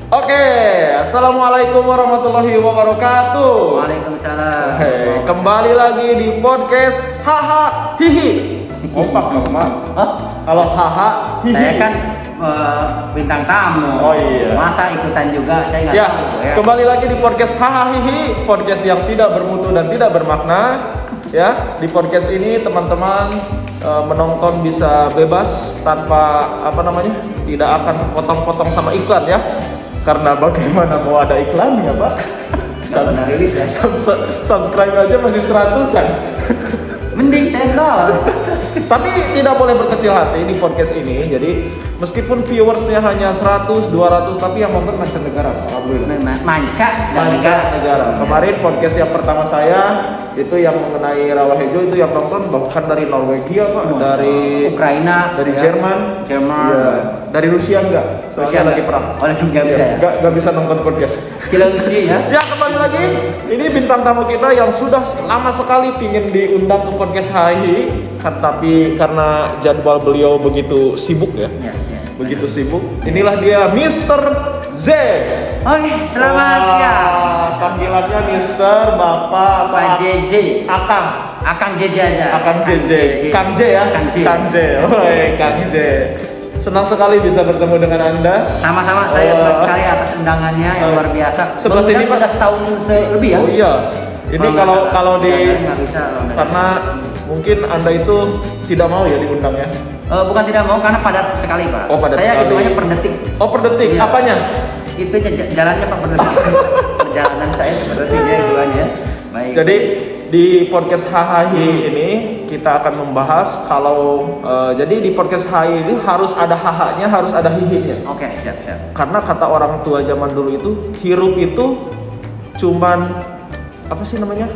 Oke, assalamualaikum warahmatullahi wabarakatuh. Waalaikumsalam. Kembali lagi di podcast Haha Hihi. Kompak dong, Mak. Kalau haha hihi. Saya kan bintang tamu. Oh iya. Masa ikutan juga? Saya nggak Ya, tahu ya. kembali lagi di podcast Haha Hihi, podcast yang tidak bermutu dan tidak bermakna. Ya, di podcast ini teman-teman menonton bisa bebas tanpa tidak akan potong-potong sama iklan ya. Karena bagaimana mau ada iklannya, Pak? Rilis ya. Subscribe aja masih 100-an. Mending sendal. Tapi tidak boleh berkecil hati di podcast ini. Jadi meskipun viewersnya hanya 100, 200, tapi yang nonton mancanegara. Alhamdulillah. Mancanegara. Kemarin podcast yang pertama saya itu yang mengenai rawa hijau itu yang nonton bahkan dari Norwegia, Pak, dari Ukraina, dari ya. Jerman, ya. dari Rusia enggak? Soalnya lagi perang. Oleh nggak bisa ya. Nggak bisa nonton podcast. Cilengsi ya. Ya, kembali lagi. Ini bintang tamu kita yang sudah lama sekali pingin diundang ke podcast HI, tapi karena jadwal beliau begitu sibuk ya. Begitu sibuk. Inilah dia Mr. Z. Oke, selamat siang. Panggilannya Mr. Bapak Pak JJ. Akang JJ aja. Akang JJ. Kang J ya. Kang J. Kang J. Senang sekali bisa bertemu dengan Anda. Sama-sama, saya senang sekali atas undangannya yang luar biasa. Sebelah sini Pak sudah setahun lebih ya. Oh iya. Ini kalau di nggak bisa, karena mungkin Anda itu tidak mau ya diundang ya. Bukan tidak mau, karena padat sekali Pak. Oh, padat saya sekali. hitungannya per detik. Oh, per detik. Iya. Apanya? Itu jalannya Pak, per detik. Perjalanan saya per detiknya hitungannya. Baik. Jadi di podcast HHI ini kita akan membahas kalau jadi di podcast HHI ini harus ada hahanya, harus ada hihinya. Oke, siap. Karena kata orang tua zaman dulu itu hirup itu cuman apa sih namanya?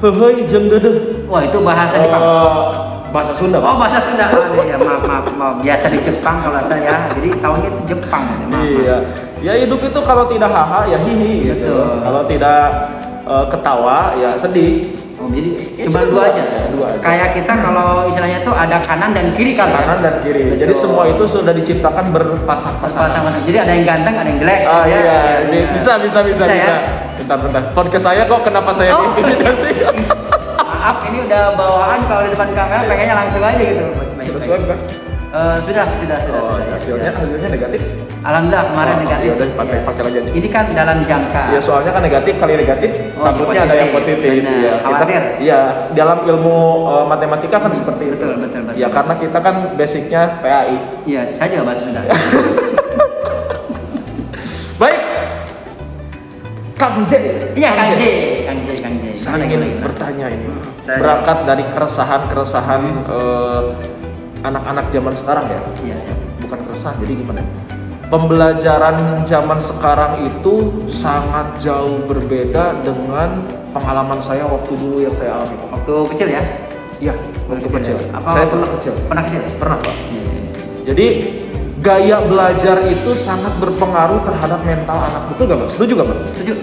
Hehei jeung dedeh. Wah, itu bahasa Jepang. Bahasa Sunda. Oh, bahasa Sunda. Ya, maaf. Biasa di Jepang kalau saya. Jadi tahunya itu Jepang. Maaf. Iya. Ya hidup itu kalau tidak haha ya hihi gitu. Betul. Kalau tidak ketawa ya sedih. Oh, jadi cuma dua aja. Kayak kita kalau istilahnya tuh ada kanan dan kiri kan. Kanan dan kiri. Betul. Jadi semua itu sudah diciptakan berpasang-pasangan. Jadi ada yang ganteng, ada yang jelek. Iya. Bisa. Ya? Bentar. Podcast saya kok kenapa saya diintimidasi? Maaf, ini udah bawaan kalau di depan kamera pengennya langsung aja gitu. Baik. Sudah. Hasilnya negatif. Alhamdulillah kemarin negatif. Udah pakai lagi aja. Ini kan dalam jangka. Ya soalnya kan negatif kali negatif, takutnya ada yang positif. Iya. Khawatir. Iya, dalam ilmu matematika kan seperti itu. Betul. Ya karena kita kan basicnya PAI. Iya, saya juga bahasa Sunda. Baik. Kang J. Iya, Kang J. Saya ingin bertanya ini. Berangkat dari keresahan anak-anak zaman sekarang ya. Iya. Bukan keresahan, jadi gimana? Pembelajaran zaman sekarang itu sangat jauh berbeda dengan pengalaman saya waktu dulu yang saya alami. Waktu kecil ya? Iya, waktu kecil. Apa Saya pernah kecil. Pernah kecil? Pernah, Pak. Jadi gaya belajar itu sangat berpengaruh terhadap mental anak. Betul gak, Pak? Setuju gak, Pak? Setuju.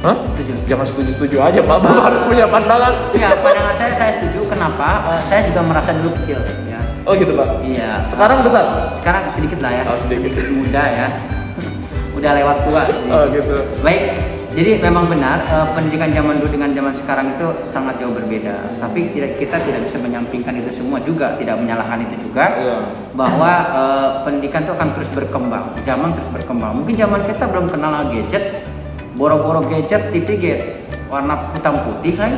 Hah? Setuju. Jangan setuju aja, Pak. Bapak harus punya pandangan. Ya, pandangan saya setuju. Kenapa? Saya juga merasa dulu kecil ya. Oh gitu, Pak? Iya. Sekarang besar? Sekarang sedikit lah ya. Oh, sedikit. Muda ya. Udah lewat tua. Oh gitu. Baik. Jadi memang benar pendidikan zaman dulu dengan zaman sekarang itu sangat jauh berbeda. Tapi kita tidak bisa menyampingkan itu semua juga, tidak menyalahkan itu juga. Iya. Bahwa pendidikan itu akan terus berkembang, zaman terus berkembang. Mungkin zaman kita belum kenal gadget, boro-boro gadget, TV gadget warna hitam putih kan?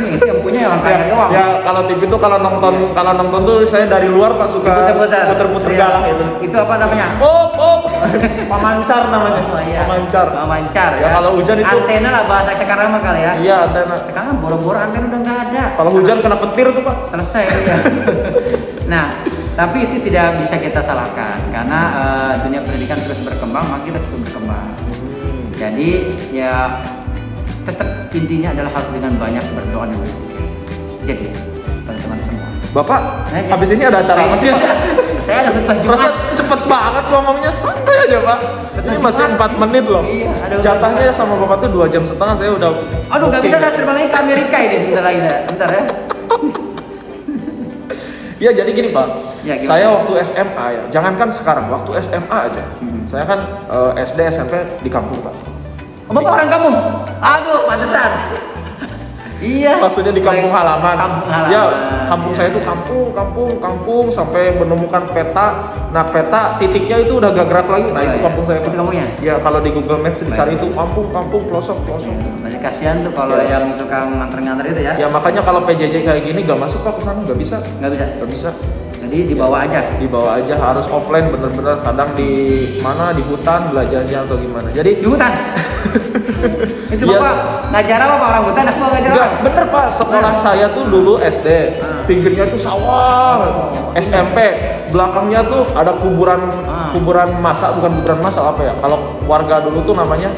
Itu yang punya orang kaya doang. Ya kalau TV tuh kalau nonton tuh saya dari luar Pak suka puter-puter galah itu. Itu apa namanya? Op. Pemancar namanya. Oh, iya. Pemancar. Ya. Kalau hujan itu antena lah bahasa sekarang mah kali ya. Iya, antena. Sekarang boro-boro antena udah nggak ada. Kalau hujan kena petir tuh Pak. Selesai ya. Nah, tapi itu tidak bisa kita salahkan karena dunia pendidikan terus berkembang, maka kita terus berkembang. Jadi ya tetap intinya adalah harus dengan banyak berdoa dan berzikir. Jadi teman-teman semua. Bapak, habis ini ada acara apa sih? Saya ada khutbah Jumat. Masa cepet banget ngomongnya, santai aja Pak. Ini masih 4 menit loh. Iya, ada jatahnya sama Bapak tuh 2,5 jam saya udah. Aduh, nggak bisa saya terbang lagi ke Amerika ini sebentar lagi. Bentar ya. Ya jadi gini Pak, Ya, saya waktu SMA ya, jangankan sekarang, waktu SMA aja, saya kan SD SMP di kampung Pak. Oh, Bapak orang kampung? Aduh, pantesan. Iya. Maksudnya di kampung halaman. Kampung halaman. Ya, kampung saya itu kampung sampai menemukan peta. Nah, peta titiknya itu udah gak gerak lagi. Nah, itu kampung saya. Itu kampungnya? Ya, kalau di Google Maps dicari itu kampung, pelosok. Banyak kasihan tuh kalau yang tukang nganter-nganter itu ya. Ya, makanya kalau PJJ kayak gini gak masuk Pak ke sana, gak bisa. Nggak bisa. Jadi ya, dibawa aja. Dibawa aja, harus offline bener-bener. Kadang di mana, di hutan belajarnya atau gimana. Jadi di hutan. Itu ya, Bapak ngajar apa Pak, orang hutan apa ngajar? Enggak, bener Pak, sekolah saya tuh dulu SD, pinggirnya tuh sawah, SMP, belakangnya tuh ada kuburan masa, bukan kuburan masa apa ya? Kalau warga dulu tuh namanya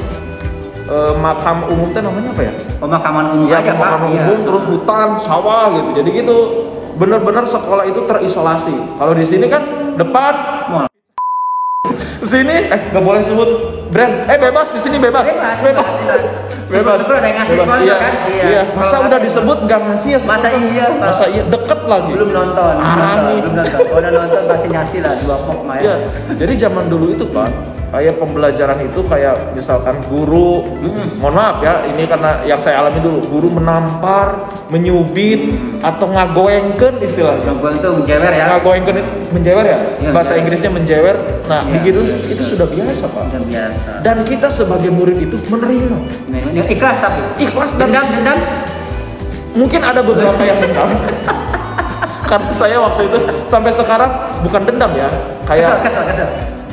makam umum tuh namanya apa ya? Pemakaman umum ya, aja Pak. Pemakaman umum, terus hutan, sawah gitu. Jadi gitu, bener-bener sekolah itu terisolasi. Kalau di sini kan depan Mall. Sini nggak boleh sebut brand. Bebas di sini bebas. Sebelum ada yang ngasih sponsor iya, kan? Iya. Masa udah disebut nggak ngasih ya? Masa iya? Deket lagi. Belum nonton. Udah nonton pasti ngasih lah 2 pok mah ya. Iya. Jadi zaman dulu itu Pak, kayak pembelajaran itu kayak misalkan guru, mohon maaf ya, ini karena yang saya alami dulu, guru menampar, menyubit atau ngagoengkeun istilahnya. Ngagoeng tuh menjewer ya. Ngagoengkeun menjewer ya? Ya, bahasa Inggrisnya menjewer. Nah, ya, begitu itu sudah biasa Pak. Sudah biasa. Dan kita sebagai murid itu menerima. Ikhlas tapi. Ikhlas dan dendam. Mungkin ada beberapa yang dendam. Karena saya waktu itu sampai sekarang bukan dendam ya, kayak kesel.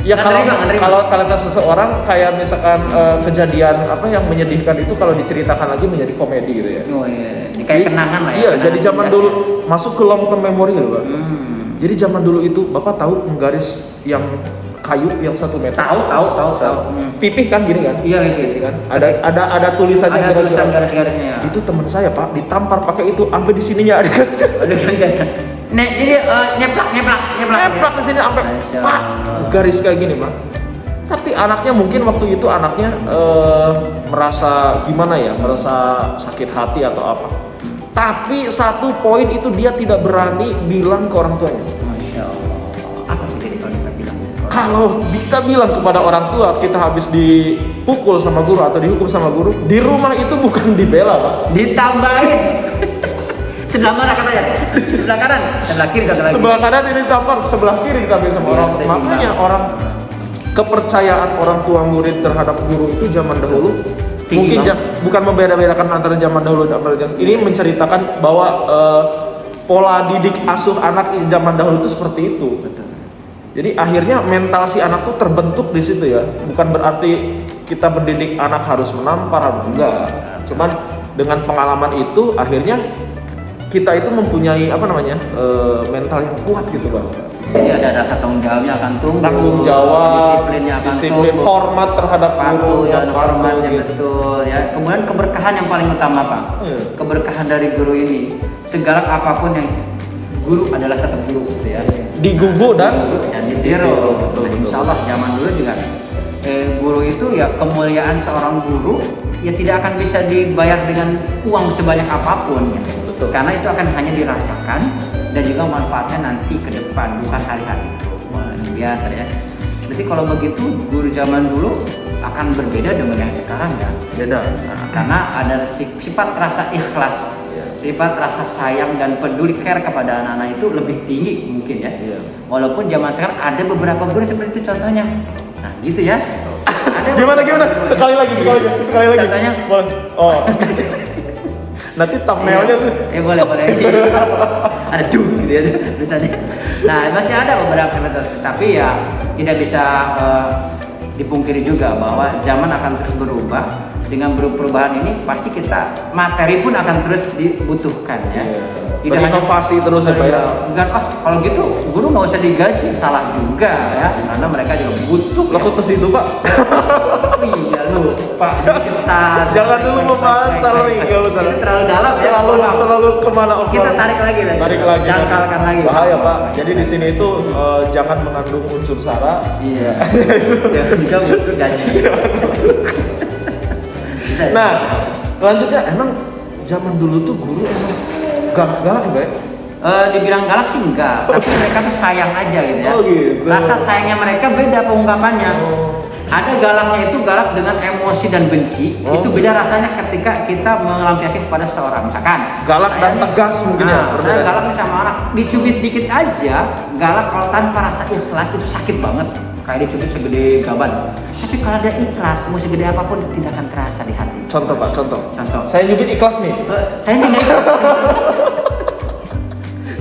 Ya kalau seseorang kayak misalkan kejadian apa yang menyedihkan itu kalau diceritakan lagi menjadi komedi gitu ya. Oh iya, kayak kenangan lah ya. Iya, jadi zaman dulu masuk ke long term memory gitu Pak. Jadi zaman dulu itu Bapak tahu penggaris yang kayu yang 1 meter? Tahu. Pipih kan gini kan? Iya, pipih kan. Ada tulisannya. Ada tulisan garis-garisnya. Itu teman saya Pak ditampar pakai itu, sampai di sininya ada garis. Ada garis. Jadi nyeplak di sini sampai Pak garis kayak gini Pak. Tapi anaknya mungkin waktu itu anaknya merasa gimana ya, merasa sakit hati atau apa. Tapi 1 poin itu dia tidak berani bilang ke orang tuanya. Masya Allah. Apa jadi kalau kita bilang? Kalau kita bilang kepada orang tua kita habis dipukul sama guru atau dihukum sama guru, di rumah itu bukan dibela Pak, ditambahin. Sebelah mana katanya? Sebelah kanan, sebelah kiri satu lagi. Sebelah kanan ini ditampar, sebelah kiri ditambahin sama orang. Makanya kepercayaan orang tua murid terhadap guru itu zaman dahulu tinggi, mungkin bukan membeda-bedakan antara zaman dahulu dan zaman ini, menceritakan bahwa pola didik asuh anak zaman dahulu itu seperti itu. Betul. Jadi akhirnya mental si anak tuh terbentuk di situ ya. Bukan berarti kita mendidik anak harus menampar, enggak. Cuman dengan pengalaman itu akhirnya kita itu mempunyai mental yang kuat gitu Bang. Jadi ada rasa tanggung jawabnya akan tumbuh. Tanggung jawab, disiplinnya akan disiplin, tumbuh. hormat terhadap patuh dan hormatnya gitu. betul ya. Kemudian keberkahan yang paling utama Pak. Keberkahan dari guru ini, segala apapun yang guru adalah tetap guru gitu ya. Digugu dan ditiru. Insya Allah zaman dulu juga guru itu ya, kemuliaan seorang guru ya tidak akan bisa dibayar dengan uang sebanyak apapun ya. Betul. Karena itu akan hanya dirasakan dan juga manfaatnya nanti ke depan, bukan hari-hari itu. Wah, biasa ya. Berarti kalau begitu guru zaman dulu akan berbeda dengan yang sekarang ya. Beda. Nah, karena ada sifat rasa ikhlas, sifat rasa sayang dan peduli care kepada anak-anak itu lebih tinggi mungkin ya. Walaupun zaman sekarang ada beberapa guru seperti itu contohnya. Nah, gitu ya. Gimana? Sekali lagi. Contohnya. Boleh. Oh. Nanti thumbnailnya tuh. Boleh. Ada gitu ya tulisannya. Nah, masih ada beberapa seperti, tapi ya tidak bisa dipungkiri juga bahwa zaman akan terus berubah. Dengan perubahan ini pasti kita materi pun akan terus dibutuhkan ya. Tidak hanya inovasi terus ya Pak ya. Bukan kalau gitu guru nggak usah digaji, salah juga ya, karena mereka juga butuh. Langsung ke situ Pak. Iya lu Pak, kesal. Jangan dulu membahas salary, nggak usah. Itu terlalu dalam ya. Terlalu kemana? Kita tarik lagi. Dangkalkan lagi. Bahaya Pak. Jadi di sini itu jangan mengandung unsur sara. Iya. Jangan juga unsur gaji. Nah, selanjutnya emang zaman dulu tuh guru emang galak-galak ya? Dibilang galak sih enggak, tapi mereka tuh sayang aja gitu ya. Oh, gitu. Rasa sayangnya mereka beda pengungkapannya. Ada galaknya itu galak dengan emosi dan benci. Itu beda rasanya ketika kita melampiaskan kepada seorang. Misalkan galak dan tegas mungkin ya. Saya galak nih sama anak, dicubit dikit aja, galak kalau tanpa rasa ikhlas itu sakit banget. Kayak dicubit segede gaban. Tapi kalau ada ikhlas, mau segede apapun tidak akan terasa di hati. Contoh Pak, contoh. Saya nyubit ikhlas nih. Saya nggak ikhlas.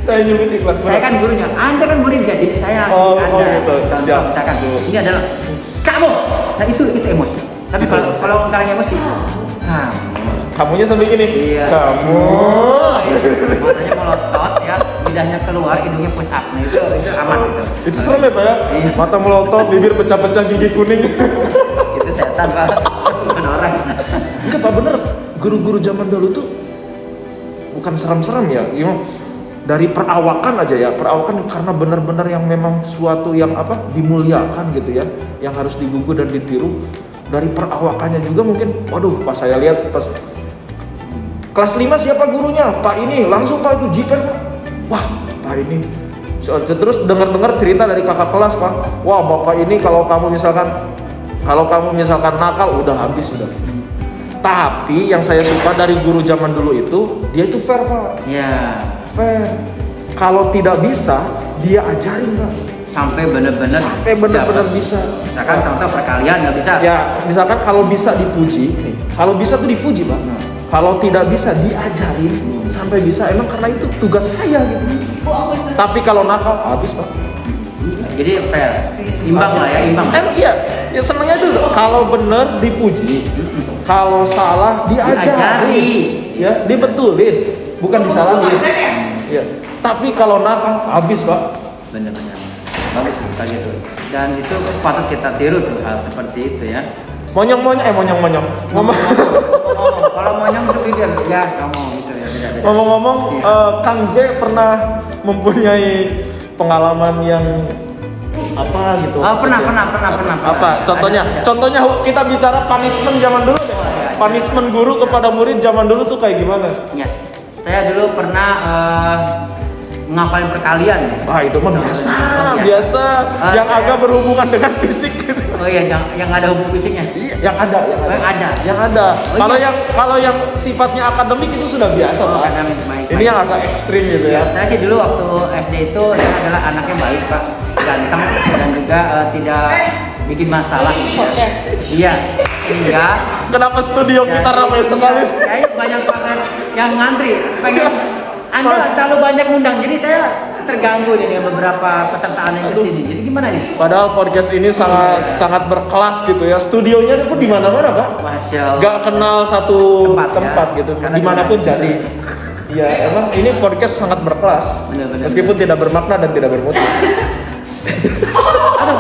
Saya nyubit ikhlas. Saya kan gurunya, Anda kan muridnya, jadi saya Anda. Contoh, misalkan ini adalah kamu. Nah itu emosi. Tapi kalau kalian emosi, kamunya sampai gini. Iya. Kamu. Matanya melotot ya, lidahnya keluar, hidungnya push up. Nah itu aman gitu. Itu serem ya Pak ya? Iya. Mata melotot, bibir pecah-pecah, gigi kuning. Itu setan Pak, bukan orang. Enggak Pak, bener. Guru-guru zaman dulu tuh bukan serem-serem ya. Dari perawakan aja ya, perawakan karena benar-benar yang memang suatu yang dimuliakan gitu ya, yang harus digugu dan ditiru. Dari perawakannya juga mungkin, waduh pas saya lihat pas kelas 5 siapa gurunya? Pak ini, langsung Pak itu jiper Pak. Wah Pak ini, terus dengar-dengar cerita dari kakak kelas Pak. Wah Bapak ini kalau kamu misalkan nakal udah habis sudah. Tapi yang saya suka dari guru zaman dulu itu, dia itu fair Pak. Iya. Fair. Kalau tidak bisa, dia ajarin Pak. Sampai benar-benar bisa. Misalkan contoh perkalian nggak bisa. Ya, misalkan kalau bisa dipuji, kalau bisa tuh dipuji Pak. Kalau tidak bisa diajarin sampai bisa. Emang karena itu tugas saya gitu. Tapi kalau nakal habis Pak. Jadi fair, imbang lah ya, imbang. Iya, ya senangnya itu kalau benar dipuji, kalau salah diajari, ya dibetulin, bukan disalahin. Ya. Tapi kalau nakal habis Pak. Benar-benar bagus kayak gitu. Dan itu patut kita tiru tuh hal seperti itu ya. Monyong. Ngomong. Kalau monyong itu bibir ya ngomong gitu ya. Ngomong-ngomong, Kang J pernah mempunyai pengalaman yang apa gitu? Pernah. Apa? Contohnya kita bicara punishment zaman dulu deh. Punishment guru kepada murid zaman dulu tuh kayak gimana? Ya, saya dulu pernah ngapalin perkalian. Wah itu mah biasa. Yang agak berhubungan dengan fisik. Oh iya, yang ada hubungan fisiknya. Iya, yang ada. Oh, kalau yang sifatnya akademik itu sudah biasa Pak. Ini yang agak ekstrim gitu ya. Saya sih dulu waktu SD itu saya adalah anaknya baik Pak, ganteng dan juga tidak bikin masalah. Iya, enggak. Kenapa studio kita ramai sekali? Kayak banyak banget yang ngantri, pengen. Anda terlalu banyak ngundang, jadi saya terganggu nih dengan beberapa peserta Anda yang kesini. Jadi gimana nih? Padahal podcast ini sangat berkelas gitu ya. Studionya itu di mana-mana Pak. Masya Allah. Gak kenal satu tempat gitu. Dimanapun jadi. Ya emang ini podcast sangat berkelas. Benar. Meskipun tidak bermakna dan tidak bermutu. Aduh,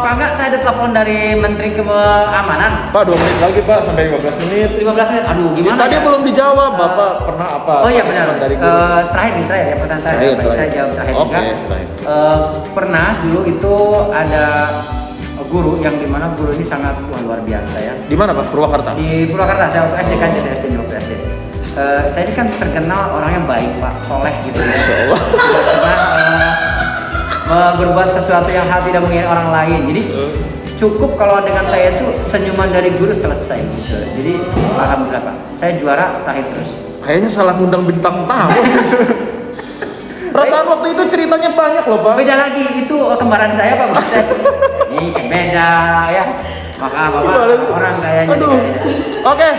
Pak enggak, saya ada telepon dari Menteri Keamanan. Pak 2 menit lagi Pak, sampai 15 menit. 15 menit, aduh gimana tadi ya? Belum dijawab, Bapak pernah apa? Oh iya benar, terakhir ya, pertanyaan terakhir. Saya jawab terakhir juga. Pernah dulu itu ada guru yang dimana guru ini sangat luar biasa ya. Di mana Pak? Purwakarta? Di Purwakarta, saya waktu SD kan jadi SD waktu SD. Saya ini kan terkenal orangnya baik Pak, soleh gitu ya. Tidak pernah berbuat sesuatu yang hal tidak mengingat orang lain. Jadi cukup kalau dengan saya itu senyuman dari guru selesai gitu. Jadi alhamdulillah Pak, saya juara terakhir terus. Kayaknya salah ngundang bintang tamu. Perasaan waktu itu ceritanya banyak loh Pak. Beda lagi, itu kembaran saya Pak. Ini beda ya. Maka Bapak orang kayaknya. Oke.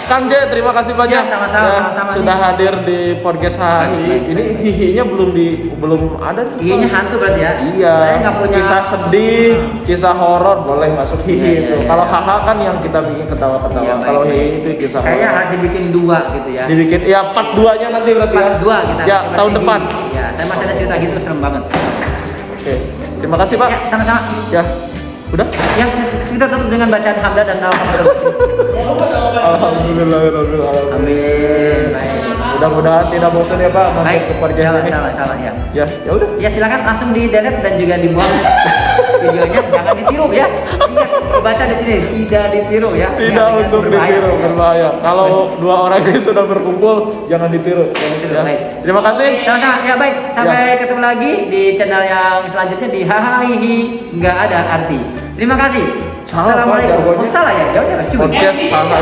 Kang J, terima kasih banyak. Ya, sama-sama sudah hadir di podcast HI. Ini hihinya belum ada nih. Hihinya hantu berarti ya? Iya. Saya nggak punya kisah sedih, kisah horor boleh masuk hihi itu. Kalau haha kan yang kita bikin ketawa-ketawa. Ya, kalau hihi itu kisah horor. Kayaknya harus dibikin 2 gitu ya. Dibikin ya part 2-nya nanti berarti part 2 kita. Ya, tahun depan. Ya, saya masih ada cerita gitu serem banget. Oke. Terima kasih Pak. Ya, sama-sama. Ya. Udah? Ya, kita tutup dengan bacaan hamdah dan doa. Alhamdulillah. Amin. Baik. Mudah-mudahan tidak bosan ya Pak. Baik. Ke podcast ini. Salah ya. Ya udah. Ya silakan langsung di delete dan juga dibuang videonya. Jangan ditiru ya. Ingat. baca di sini tidak ditiru ya. Tidak untuk ditiru, berbahaya. Kalau dua orang ini sudah berkumpul, jangan ditiru. Ya. Baik. Terima kasih. Sama-sama. Ya baik. Sampai ketemu lagi di channel yang selanjutnya di Hahaha nggak ada arti. Terima kasih. Assalamualaikum. Salah ya? Jawabnya coba. Podcast Hahaha.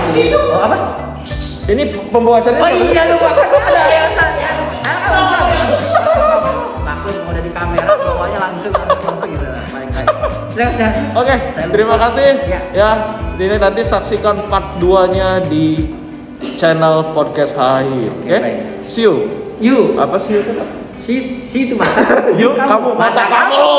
Oh apa? Ini pembawa acaranya. Oh iya lupa kan ada yang tanya. Maklum udah di kamera bawahnya langsung gitu. Baik. Oke, terima kasih. Ya, ini nanti saksikan part 2-nya di channel Podcast Hahaha. Oke. See you. You. Apa sih itu? Si itu mata. Yuk, kamu mata kamu.